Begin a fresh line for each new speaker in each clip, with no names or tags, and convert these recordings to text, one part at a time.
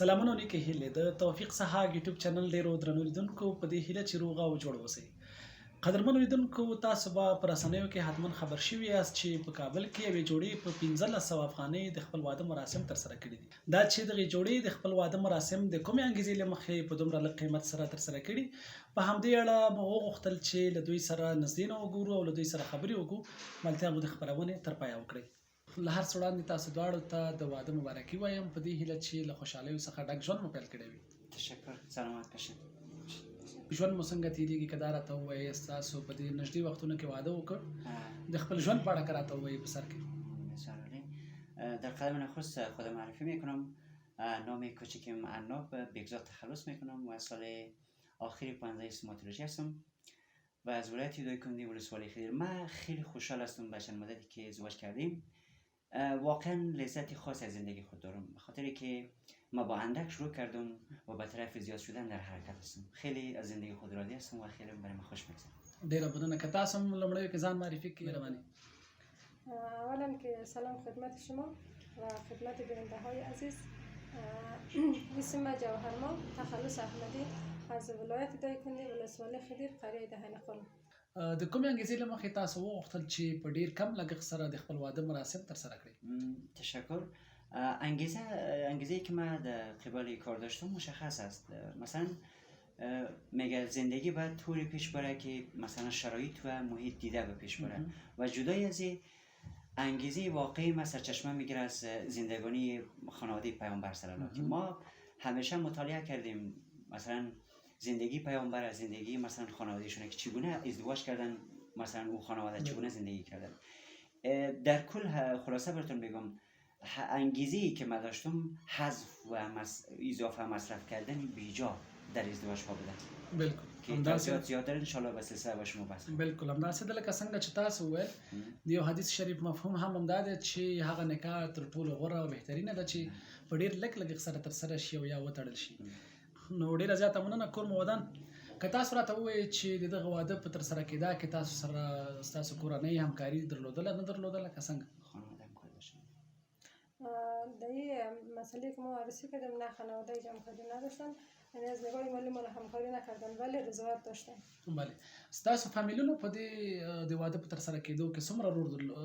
سلامونه نیکه هیله د توفیق سهاګ یوټیوب چینل ډیرو درنو لیدونکو په دې هیله چې روغ او جوړ اوسئ. قدرمنو لیدونکو تاسو به په رسنیو کې حتمن خبر شوي یاست چې په کابل کې یوې جوړې په 1500 افغانۍ د خپل واده مراسم ترسره کړي دي. دا چې دغې جوړې د خپل واده مراسم د کومې انګیزې له مخې په دومره لږ قیمت سره ترسره کړي، په همدې اړه مو وغوښتل چې له دوی سره نږدې نه وګورو او له دوی سره خبرې وکړو. ملتیا مو د خپرونې تر پایه وکړئ. له هر څه وړاندې تاسو دواړو ته د واده مبارکي وایم په دې هیله چې له خوشحالیو څخه ډک ژوند مو پیل کړی وي.
تشکر، سلامت باشین.
ژوند مو څنګه تېرېږي؟ که دا راته ووایې ستاسو په دې نږدې وختونو کې واده وکړ، د خپل ژوند په اړه که راته ووایې په سر کې.
بسیار عالی. در قدم نخست خود معرفی میکنم. نام کوچکم عناب، بگذات تخلص میکنم و سال آخر 15 استوماتولوژی هستم و از ولایت دایکنی ولسوالی خدیر. من خیلی خوشحال هستم به چند مدتی که ازدواج کردیم. واقعا لذت خاص از زندگی خود دارم، به خاطری که ما با اندک شروع کردم و به طرف زیاد شدن در حرکت هستم. خیلی از زندگی خود راضی هستم و خیلی برای من خوش میگذره.
ډیره مننه. که تاسو هم لومړی کې ځان معرفي کړئ مهرباني.
اولا که سلام خدمت شما و خدمت بیننده های عزیز. اسم جوهرمان تخلص احمدی از ولایت دایکنی ولسوالی خدیر قریه دهن قلم.
د کومې انګیزې له مخې تاسو وغوښتل چې په ډیر کم لګښت سره د خپل واده مراسم ترسره کړئ؟
تشکر. انگیزه که من در قبال کار داشتم مشخص است. مثلا میگه زندگی باید طوری پیش بره که مثلا شرایط و محیط دیده به پیش بره و جدای از انگیزه واقعی من سرچشمه میگیره از زندگانی خانواده پیامبر صلی الله علیه و ما همیشه مطالعه کردیم مثلا زندگی پیامبر از زندگی مثلا خانوادهشونه که چگونه ازدواج کردن، مثلا اون خانواده چگونه زندگی کردن. در کل خلاصه براتون بگم انگیزه‌ای که من داشتم حذف و اضافه مصرف کردن بیجا در ازدواج ها بوده.
بالکل.
که توضیحات زیاد داره ان شاء الله به سلسله به شما بس.
بالکل همداسې ده لکه څنګه چې تاسو وویل د یو حدیث شریف مفهوم هم همدا دی چې هغه نکاح تر ټولو غوره او بهترینه ده چې په ډېر لږ لګښت سره ترسره شي او یا وتړل شي. نو ډېره زیاته مننه. کور مو ودان. که تاسو راته ووایئ چې د دغه واده په ترسره کېدا کې تاسو سره ستاسو کورنۍ همکاري درلودله نه درلودله که څنګه؟
خانواده همکار داشتم.
در این مسئله که ما عرضی کردیم نه خانواده همکاری نداشتن، یعنی از نگاه مالی ما همکاری نکردن ولی رضایت داشتن.
بله. ستاسو فامیلونو په دې د واده په ترسره کېدو کې څومره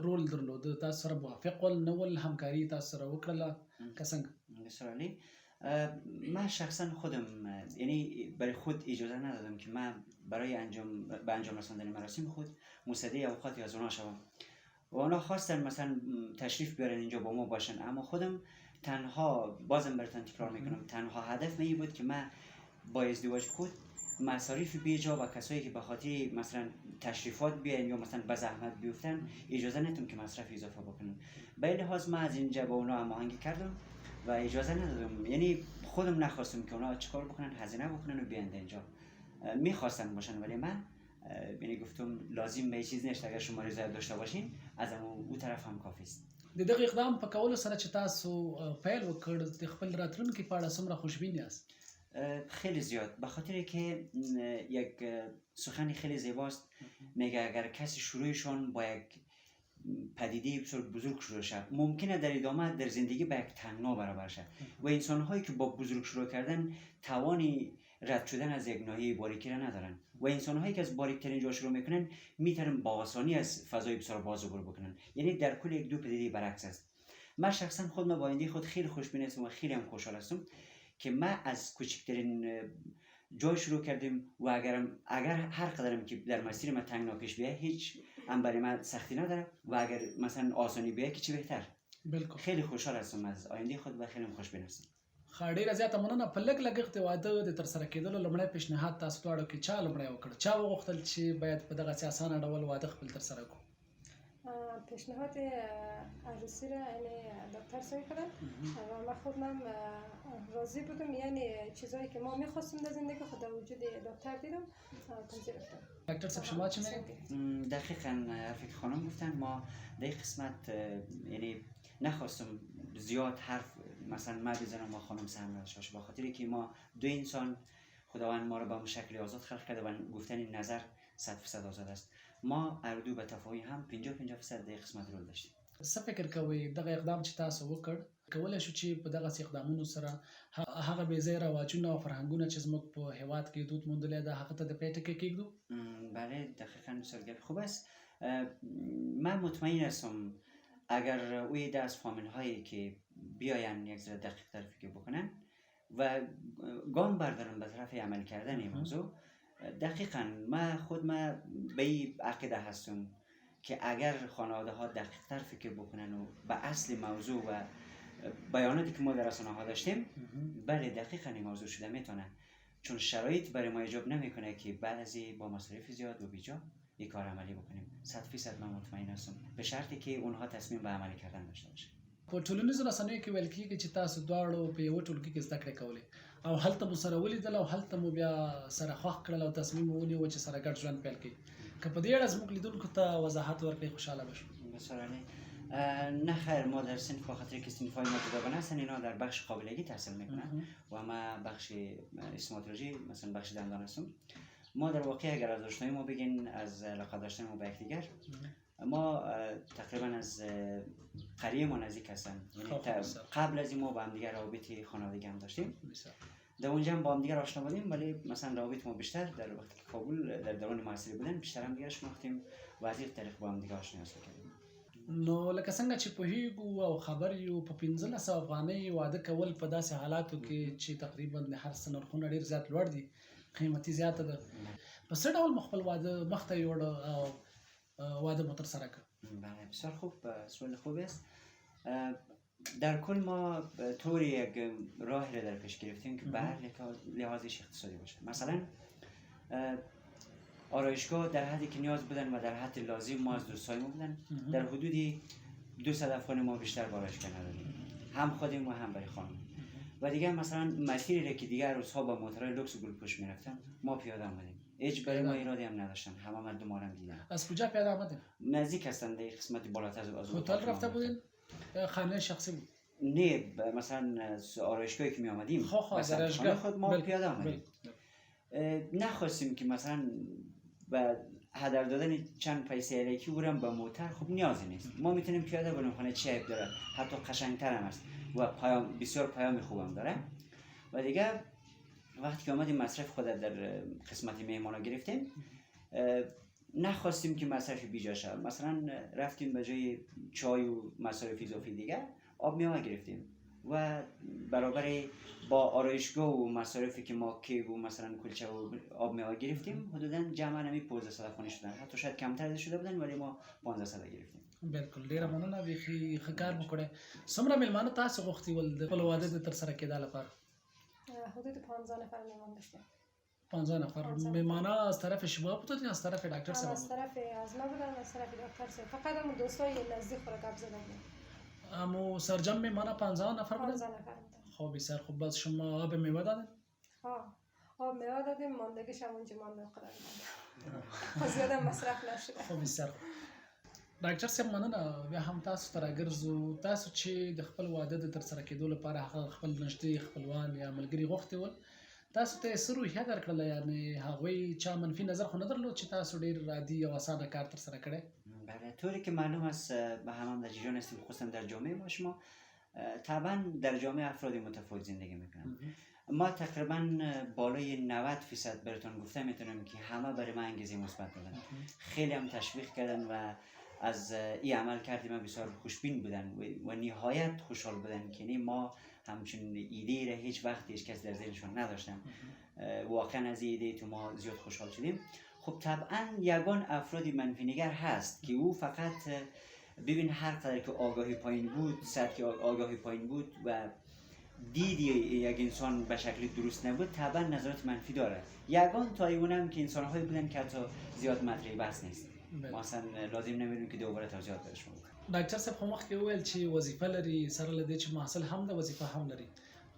رول درلود؟ تاسو سره موافق ول نه ول؟ همکاري تاسو سره وکړله که څنګه؟
بسیار عالی. من شخصا خودم یعنی برای خود اجازه ندادم که من برای به انجام رساندن مراسم خود مصدی اوقاتی از اونا شوم و اونا خواستن مثلا تشریف بیارن اینجا با ما باشن، اما خودم تنها بازم براتون تکرار میکنم تنها هدف می بود که من با ازدواج خود مصاریف بیجا و کسایی که به خاطر مثلا تشریفات بیان یا مثلا به زحمت بیفتن اجازه ندادم که مصرف اضافه بکنم. به این لحاظ من از اینجا با اونا هماهنگی کردم و اجازه ندادم، یعنی خودم نخواستم که اونا چیکار بکنن، هزینه بکنن و بیان اینجا. میخواستن باشن ولی من یعنی گفتم لازم به چیز نیست، اگر شما رضایت داشته باشین از اون طرف هم کافی است.
د دغه اقدام په کولو سره چې تاسو پیل وکړ د خپل راتلونکي په اړه څومره خوشبین یاست؟
خیلی زیاد، به خاطر که یک سخنی خیلی زیباست میگه اگر کسی شروعشان با یک پدیده بسیار بزرگ شروع شد ممکنه در ادامه در زندگی به یک تنگنا برابر شد و انسان هایی که با بزرگ شروع کردن توانی رد شدن از یک ناحیه باریکی را ندارن و انسان هایی که از باریکترین جا شروع میکنن میتونن با آسانی از فضای بسیار باز عبور بکنن. یعنی در کل یک دو پدیده برعکس است. من شخصا خود با آینده خود خیلی خوشبین هستم و خیلی هم خوشحال هستم که من از کوچکترین جای شروع کردیم و اگر هر قدرم که در مسیر ما تنگنا پیش بیاد هیچ هم برای من سختی نداره و اگر مثلا آسانی بیاد که چی بهتر.
بالکل.
خیلی خوشحال هستم از آینده خود و خیلی خوشبین هستم.
ډیره زیاته مننه. په لږ لګښت د واده د ترسره کېدلو لومړی پیشنهاد تاسو دواړو کې چا لومړی وکړ؟ چا وغوښتل چې باید په دغسې اسانه ډول واده خپل ترسره کړو؟
پیشنهاد عروسی را یعنی دکتر سوی کردن و من خودم راضی بودم، یعنی چیزایی که ما میخواستیم در زندگی خود در وجود دکتر دیدم پذیرفتم.
دکتر صاحب شما چی میگید؟
دقیقاً حرفی که خانم گفتن، ما در این قسمت یعنی نخواستم زیاد حرف مثلا من بزنم و خانم سهم نداشته، به خاطری که ما دو انسان خداوند ما رو به اون شکل آزاد خلق کرده و گفتن این نظر 100% آزاد است. ما هر دو به تفاهم هم 50-50% در قسمت رول داشتیم.
څه فکر کوئ دغه اقدام چې تاسو وکړ کولای شو چې په دغه اقدامونو سره هغه بې ځای رواجونه او فرهنګونه چې زموږ په هیواد کې دود موندلی ده هغه ته د پای ټکی کېږدو.
بله دقیقا بسیار گپ خوب است. من مطمئن هستم اگر او ایده از فامیل هایی که بیاین یک ذره دقیق تر فکر بکنن و گام بردارن به طرف عمل کردن این موضوع، دقیقا ما به این عقیده هستم که اگر خانواده ها دقیق تر فکر بکنن و به اصل موضوع و بیاناتی که ما در رسانه ها داشتیم، بله دقیقا این موضوع شده میتونه، چون شرایط برای ما ایجاب نمیکنه که بعد از با مصارف زیاد و بیجا یک کار عملی بکنیم. 100% من مطمئن هستم، به شرطی که اونها تصمیم به عملی کردن داشته باشه.
په ټولنیزو رسنیو کې ویل کېږي چې تاسو دواړو په یوه ټولګي کې زده کړې کولې او هلته مو سره ولیدل او هلته مو بیا سره خوښ کړل او تصمیم مو ونیو چې سره ګډ ژوند پیل کړئ. که په دې اړه زموږ لیدونکو ته وضاحت ورکړئ خوشحاله به شو.
بسیار عالی. نه خیر، ما در صنف بخاطر که صنف‌های ما جداگانه هستن، اینا در بخش قابلگی تحصیل میکنن و ما بخش استوماتولوژی مثلا بخش دندان هستم. ما در واقع اگر از آشنایی ما بگین، از علاقه داشتن ما به یکدیگر، ما تقریبا از قریه ما نزدیک هستن، یعنی قبل از این ما با هم دیگر روابط خانوادگی هم داشتیم. در اونجا هم با هم دیگر آشنا بودیم، ولی مثلا روابط ما بیشتر در وقتی که کابل در دوران محصلی بودن بیشتر هم دیگر شناختیم و از این طریق با هم دیگر آشنا کردیم.
نو لکه څنګه چې پوهیږو او خبر یو په 1500 افغانۍ واده کول په داسې حالاتو کې چې تقریبا د هر څه نرخونه ډېر زیات لوړ دي، قیمتي زیاته ده، په څه ډول مو خپل واده مخته یوړ او واده مو ترسره کړ؟
بله بسیار خوب، سوال خوب است. در کل ما طوری یک راهی را در پیش گرفتیم که به هر لحاظش اقتصادی باشه. مثلا آرایشگاه در حدی که نیاز بودن و در حد لازم ما از دوستای ما بودن، در حدودی 200 افغان ما بیشتر با آرایشگاه نداریم، هم خودیم و هم برای خانم. و دیگه مثلا مسیری که دیگر روزها با موتورهای لوکس و گلپوش میرفتن ما پیاده آمدیم، هیچ برای ما ایرادی هم نداشتن، همه مردم ما رو دیدن.
از کجا پیاده آمدین؟
نزدیک هستن، در قسمت بالاتر از
هتل رفته بودین؟ خانه شخصی بود؟
نه، مثلا از آرایشگاهی که می آمدیم
مثلا
خانه خود ما پیاده آمدیم. نخواستیم که مثلا به هدر دادن چند پیسه الکی برم به موتر، خب نیازی نیست، ما میتونیم پیاده بریم خانه، چه عیب داره، حتی قشنگتر هم است و بسیار پیام خوبم داره. و دیگه وقتی که آمدیم مصرف خود در قسمت میهمانا گرفتیم، نخواستیم که مصرف بیجا شد. مثلا رفتیم به جای چای و مصارف اضافی دیگه آب میوه گرفتیم و برابر با آرایشگاه و مصارفی که ما کیک و مثلا کلچه و آب میوه گرفتیم، حدودا جمعا همی 1500 افغانی شدن، حتی شاید کمتر شده بودن ولی ما 1500 گرفتیم.
بالکل ډیره مننه، بیخي ښه کار مو کړی. څومره میلمانه تاسو غوښتي ول د خپل واده د ترسره کېدا لپاره؟
حدود 15 نفر میهمان داشتیم.
15 نفر میهمانه از طرف شما بودن یا از طرف دکتر صاحب؟
از طرف از ما بودن، از طرف دکتر صاحب. فقط هم دوستای نزدیک خود قبض دادیم.
امو سرجم میهمانه 15 نفر بودن؟
15 نفر بودن.
خب بسیار خوب. باز شما آب میوه دادن؟
آب میوه دادیم، ماندگیش هم اونجا مانده قرار زیاد مصرف نشده.
خب بسیار خوب. ډاکټر صاحب مننه، بیا هم تاسو ته راګرځو. تاسو چې د خپل واده د ترسره کېدو لپاره هغه خپل نږدې خپلوان یا ملګري غوښتي ول، تاسو ته یې څه روحیه درکړله؟ یعنې هغوی چا منفي نظر خو نه درلود چې تاسو ډېر عادي او اسانه کار ترسره کړی؟
بله، طوری که معلوم است به هم در جریان هستیم، خصوصا در جامعه ما شما طبعا در جامعه افراد متفاوت زندگی میکنن. ما تقریبا بالای 90% براتون گفته میتونم که همه برای ما انگیزه مثبت دادن، خیلی هم تشویق کردن و از این عمل کردیم ما بسیار خوشبین بودن و نهایت خوشحال بودن که ما همچون ایده را هیچ وقت هیچ کس در ذهنشون نداشتن. واقعا از این ایده تو ما زیاد خوشحال شدیم. خب طبعا یگان افرادی منفی نگر هست که او فقط ببین هر قدر که آگاهی پایین بود، سطح آگاهی پایین بود و دیدی یک انسان به شکلی درست نبود، طبعا نظرات منفی داره. یگان تایونم که انسان‌هایی بودن که حتی زیاد مطرح بحث نیست. ما اصلا لازم نمیدونیم که دوباره توضیحات درشون بکنم.
ډاکټر صاحب خو مخکې وویل چې وظیفه لري، سره له دې چې محصل هم د وظیفه هم لري.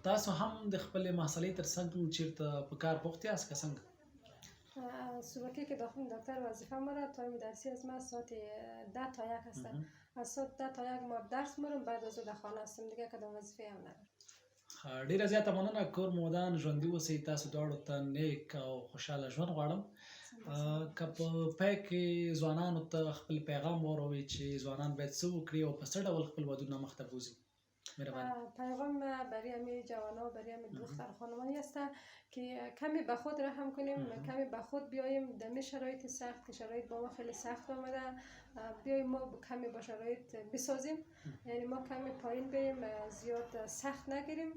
تاسو هم د خپلې محصلۍ تر څنګ چیرته په کار بوخت یاست که څنګه؟
صبحی که داخل دفتر وظیفه مره، تایم درسی از ما ساعت 10 تا 1 هستن. از ساعت 10 تا 1 ما درس میرم، بعد از در خانه هستم دیگه، که د وظیفه هم ندارم.
ډیره زیاته مننه. کور مو ودان، ژوندي اوسئ. تاسو دواړو ته نیک او خوشحاله ژوند غواړم. که په پای کې ځوانانو ته خپل پیغام واوروئ چې ځوانان باید څه وکړي او په څه ډول خپل ودونه مخته بوځي؟ مهربانی.
پیغام ما برای همه جوانا، برای همه دختر خانمانی است که کمی به خود رحم کنیم، کمی به خود بیاییم در شرایط سخت که شرایط با ما خیلی سخت آمده، بیاییم ما کمی با شرایط بسازیم، یعنی ما کمی پایین بریم، زیاد سخت نگیریم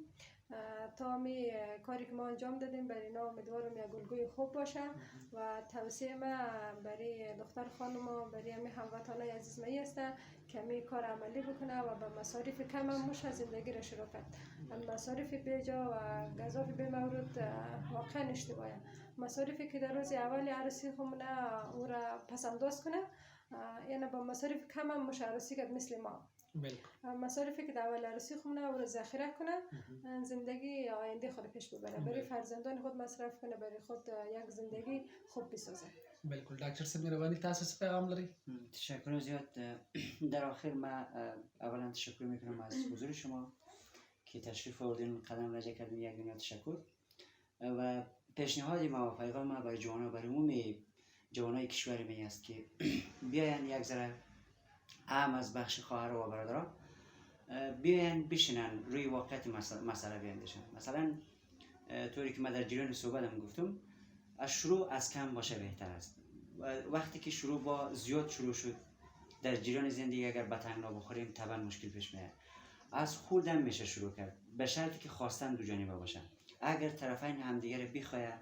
تا می کاری که ما انجام دادیم برای اینا امیدوارم یک الگوی خوب باشه و توصیه ما برای دختر خانم و برای همه هموطنای عزیز ما است که می کار عملی بکنه و به مصارف کم هم موش زندگی را شروع کرد. مصارف بیجا و گزاف بی مورد واقعا اشتباهه. مصارفی که در روز اول عروسی خمونه او را پسنداز کنه، یعنی با مصارف کم هم موش عروسی کرد مثل ما. مصارفی که در اول عروسی خونه او را ذخیره کنه، زندگی آینده خود پیش ببره، برای فرزندان خود مصرف کنه، برای خود یک زندگی خوب بسازه.
بالکل ډاکټر صاحب مهرباني، تاسو څه پیغام لري؟
تشکر زیاد. در آخر ما اولا تشکر میکنم از حضور شما که تشریف آوردین، قدم رجع کردین. یک دنیا تشکر. و پیشنهاد ما و پیغام ما برای جوانان، برای عموم جوانای کشور می است که بیاین یک ذره اهم از بخش خواهر و برادران بیاین بشینن روی واقعیت مسئله بیاندیشن. مثلا طوری که من در جریان صحبتم گفتم، از شروع از کم باشه بهتر است. وقتی که شروع با زیاد شروع شد در جریان زندگی اگر به تنگنا بخوریم طبعا مشکل پیش میاد. از خوردن میشه شروع کرد، به شرطی که خواستن دو جانبه باشه. اگر طرفین همدیگر بخواید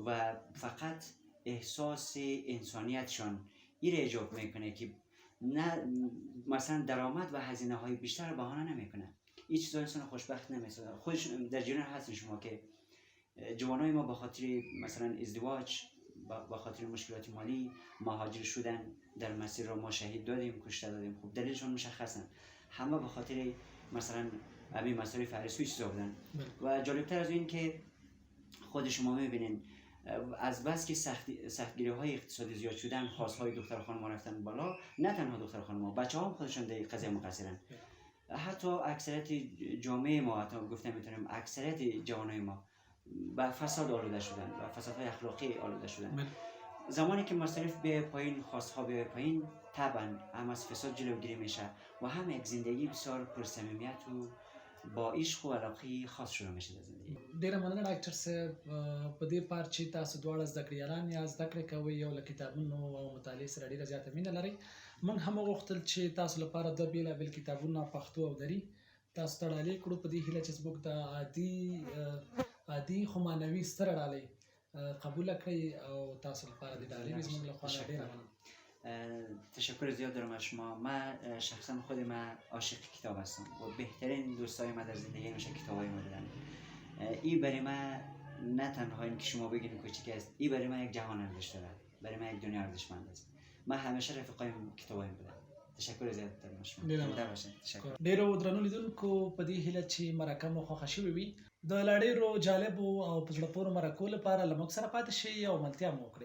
و فقط احساس انسانیتشان این ایجاب میکنه که نه مثلا درآمد و هزینه های بیشتر بهانه نمیکنه، این چیزا انسان خوشبخت نمیسازه. خودش در جریان هستین شما که جوانای ما به خاطر مثلا ازدواج، به خاطر مشکلات مالی مهاجر شدن، در مسیر را ما شهید دادیم، کشته دادیم. خب دلیلشون مشخصه، همه به خاطر مثلا همین مصارف عروسی چیزا بودن. و جالبتر از این که خود شما میبینین از بس که سختگیری های اقتصادی زیاد شدن، خواستهای دختر خانم رفتن بالا، نه تنها دختر خانم، بچه ها هم خودشون در قضیه مقصرن. حتی اکثریت جامعه ما، حتی گفتم میتونیم اکثریت جوانای ما با فساد آلوده شدن، با فسادهای اخلاقی آلوده شدن. زمانی که مصارف به پایین، خواستها به پایین، طبعا هم از فساد جلوگیری میشه و هم یک زندگی بسیار پرصمیمیت و با عشق و علاقه خاص شروع میشه در زندگی.
ډیره مننه ډاکټر صاحب. په دې پارت چې تاسو دواړه زده کړیالان یا زده کړې کوئ او له کتابونو او مطالعې سره ډیره زیاته مینه لرئ. موږ هم وغوښتل چې تاسو لپاره دوه بېلابېل کتابونه پښتو او دري تاسو ته ډالۍ کړو، په دې هیله چې زموږ د عادي خو معنوي ستره ډالۍ قبوله کړئ او تاسو لپاره د ډالۍ زموږ لخوا ډیره مننه.
تشکر زیاد دارم از شما. من شخصا خود من عاشق کتاب هستم و بهترین دوستای من در زندگی نوشه کتابای ما بودن. این برای من نه تنها این که شما بگین کوچیک است، این برای من یک جهان ارزش داره، برای من یک دنیا ارزشمند است. من همیشه رفیقای کتابای بودم. تشکر زیاد دارم از شما. تشکر.
ډیرو درنو لیدونکو، په دې هیله چې مرکه مو خوښه شوې وي، د لا ډیرو جالبو او په زړه پورې مرکو لپاره له موږ سره پاتې شئ او ملتیا مو وکړئ.